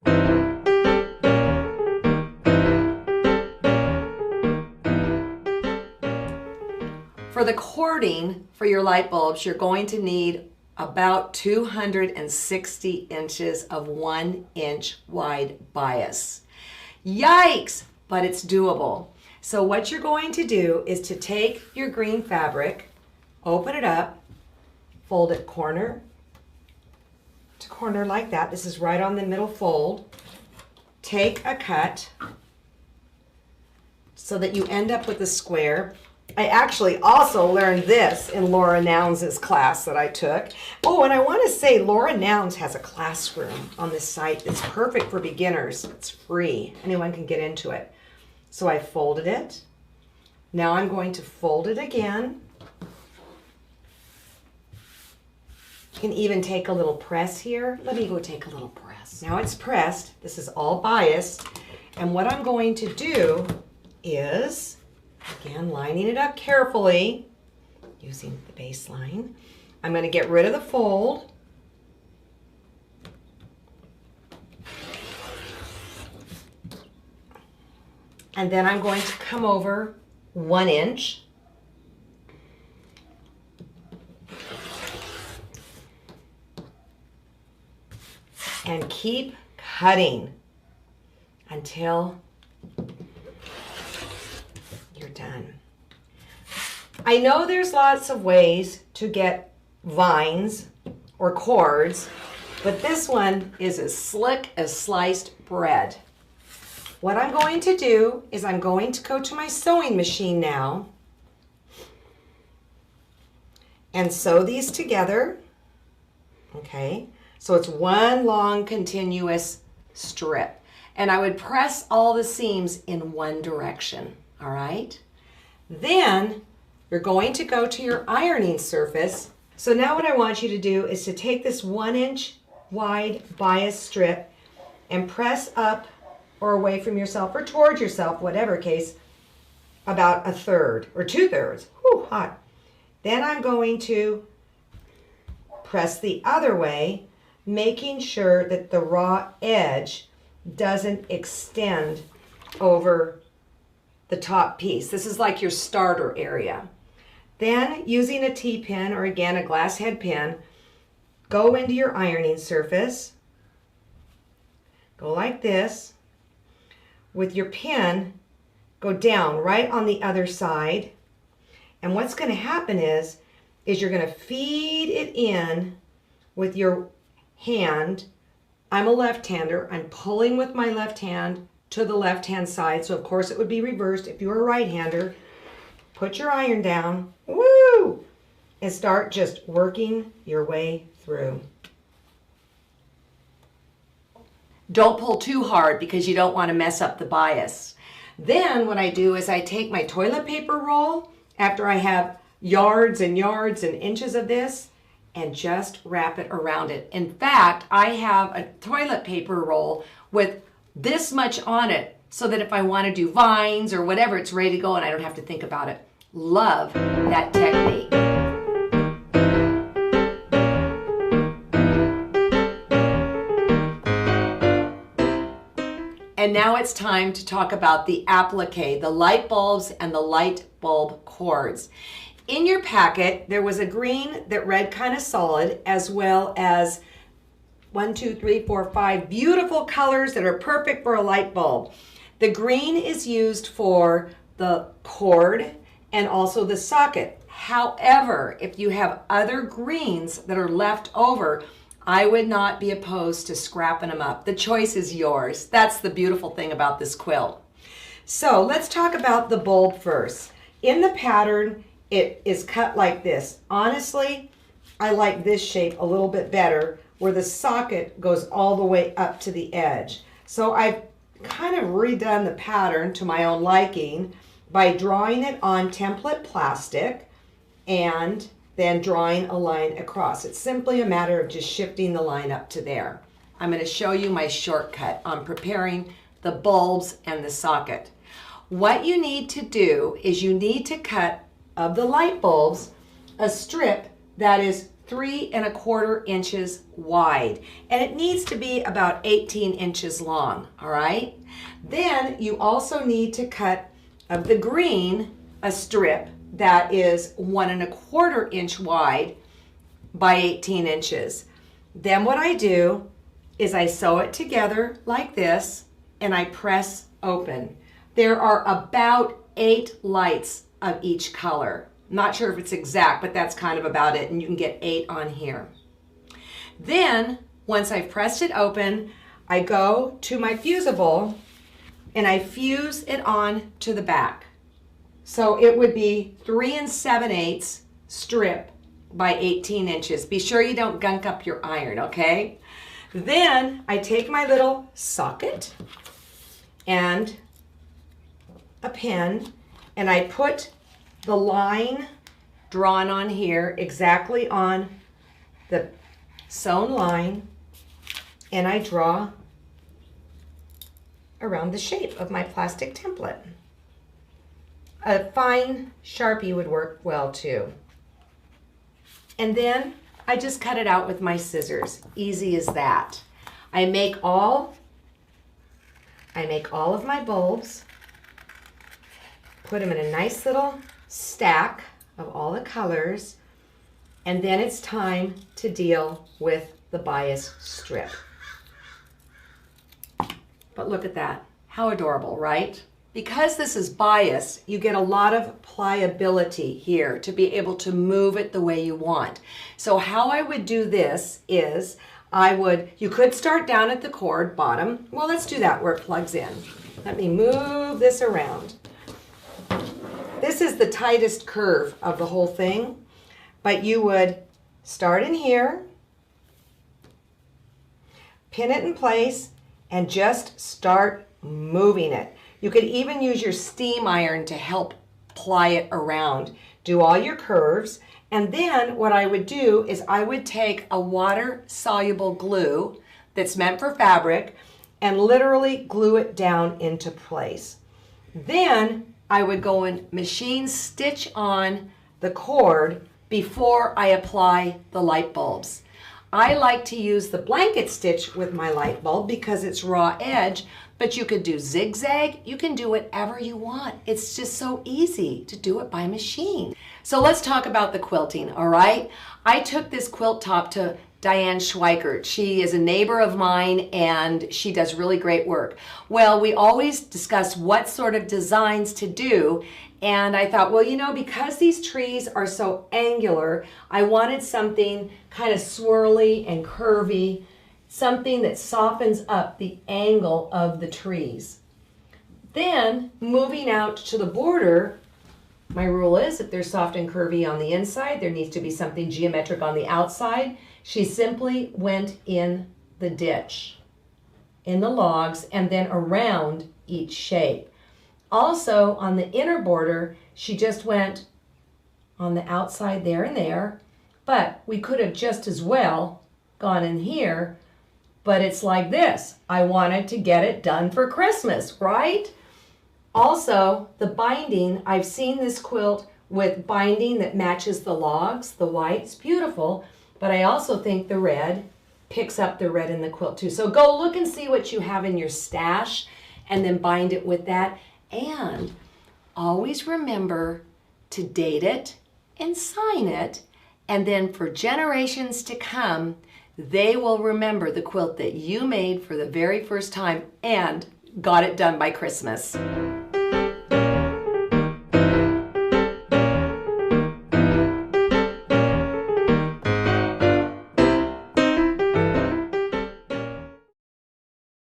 For the cording for your light bulbs, you're going to need about 260 inches of 1-inch wide bias. Yikes, but it's doable. So what you're going to do is to take your green fabric, open it up, fold it corner to corner like that. This is right on the middle fold. Take a cut so that you end up with a square. I actually also learned this in Laura Nownes' class that I took. Oh, and I want to say Laura Nownes has a classroom on this site that's perfect for beginners. It's free. Anyone can get into it. So I folded it. Now I'm going to fold it again. You can even take a little press here. Let me go take a little press. Now it's pressed. This is all biased. And what I'm going to do is, again, lining it up carefully using the baseline. I'm going to get rid of the fold. And then I'm going to come over 1 inch. And keep cutting until you're done. I know there's lots of ways to get vines or cords, but this one is as slick as sliced bread. What I'm going to do is I'm going to go to my sewing machine now and sew these together. Okay, so it's one long continuous strip. And I would press all the seams in one direction. All right, then you're going to go to your ironing surface. So now what I want you to do is to take this 1-inch wide bias strip and press up or away from yourself or towards yourself, whatever case, about 1/3 or 2/3. Whew, hot. Then I'm going to press the other way, making sure that the raw edge doesn't extend over the top piece. This is like your starter area. Then using a T-pin or again a glass head pin, go into your ironing surface. Go like this. With your pin, go down right on the other side. And what's going to happen is you're going to feed it in with your hand. I'm a left-hander. I'm pulling with my left hand to the left-hand side. So of course it would be reversed if you were a right-hander. Put your iron down, woo, and start just working your way through. Don't pull too hard because you don't want to mess up the bias. Then what I do is I take my toilet paper roll after I have yards and yards and inches of this and just wrap it around it. In fact, I have a toilet paper roll with this much on it so that if I want to do vines or whatever, it's ready to go and I don't have to think about it. Love that technique. And now it's time to talk about the applique, the light bulbs and the light bulb cords. In your packet, there was a green that read kind of solid, as well as 1, 2, 3, 4, 5 beautiful colors that are perfect for a light bulb. The green is used for the cord and also the socket. However, if you have other greens that are left over, I would not be opposed to scrapping them up. The choice is yours. That's the beautiful thing about this quilt. So let's talk about the bulb first. In the pattern, it is cut like this. Honestly, I like this shape a little bit better, where the socket goes all the way up to the edge. So I've kind of redone the pattern to my own liking by drawing it on template plastic and then drawing a line across. It's simply a matter of just shifting the line up to there. I'm going to show you my shortcut on preparing the bulbs and the socket. What you need to do is you need to cut of the light bulbs a strip that is 3¼ inches wide, and it needs to be about 18 inches long, all right? Then you also need to cut of the green a strip that is 1¼ inch wide by 18 inches. Then what I do is I sew it together like this and I press open. There are about 8 lights of each color. Not sure if it's exact, but that's kind of about it, and you can get 8 on here. Then, once I've pressed it open, I go to my fusible and I fuse it on to the back. So it would be 3 7/8 strip by 18 inches. Be sure you don't gunk up your iron, okay? Then I take my little socket and a pin, and I put the line drawn on here exactly on the sewn line, and I draw around the shape of my plastic template. A fine Sharpie would work well too. And then I just cut it out with my scissors. Easy as that. I make all of my bulbs, put them in a nice little stack of all the colors, and then it's time to deal with the bias strip. But look at that. How adorable, right? Because this is bias, you get a lot of pliability here to be able to move it the way you want. So how I would do this is you could start down at the cord bottom. Well, let's do that where it plugs in. Let me move this around. This is the tightest curve of the whole thing, but you would start in here, pin it in place, and just start moving it. You could even use your steam iron to help ply it around. Do all your curves, and then what I would do is I would take a water-soluble glue that's meant for fabric and literally glue it down into place. Then I would go and machine stitch on the cord before I apply the light bulbs. I like to use the blanket stitch with my light bulb because it's raw edge, but you could do zigzag, you can do whatever you want. It's just so easy to do it by machine. So let's talk about the quilting, all right? I took this quilt top to Diane Schweikert. She is a neighbor of mine and she does really great work. Well, we always discuss what sort of designs to do, and I thought, well, you know, because these trees are so angular, I wanted something kind of swirly and curvy, something that softens up the angle of the trees. Then, moving out to the border, my rule is if they're soft and curvy on the inside, there needs to be something geometric on the outside. She simply went in the ditch, in the logs, and then around each shape. Also, on the inner border, she just went on the outside there and there, but we could have just as well gone in here, but it's like this. I wanted to get it done for Christmas, right? Also, the binding, I've seen this quilt with binding that matches the logs, the white's beautiful, but I also think the red picks up the red in the quilt too. So go look and see what you have in your stash and then bind it with that. And always remember to date it and sign it. And then for generations to come, they will remember the quilt that you made for the very first time and got it done by Christmas.